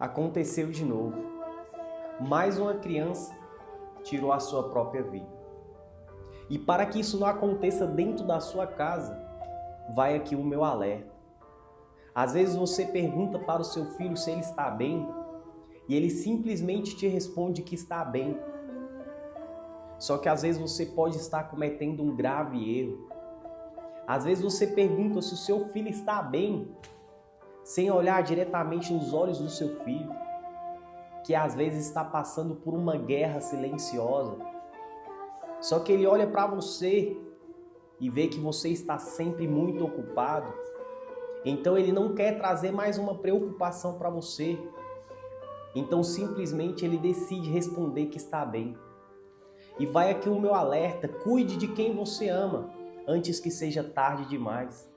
Aconteceu de novo. Mais uma criança tirou a sua própria vida. E para que isso não aconteça dentro da sua casa, vai aqui o meu alerta. Às vezes você pergunta para o seu filho se ele está bem e ele simplesmente te responde que está bem. Só que às vezes você pode estar cometendo um grave erro. Às vezes você pergunta se o seu filho está bem sem olhar diretamente nos olhos do seu filho, que às vezes está passando por uma guerra silenciosa. Só que ele olha para você e vê que você está sempre muito ocupado. Então ele não quer trazer mais uma preocupação para você. Então simplesmente ele decide responder que está bem. E vai aqui o meu alerta: cuide de quem você ama, antes que seja tarde demais.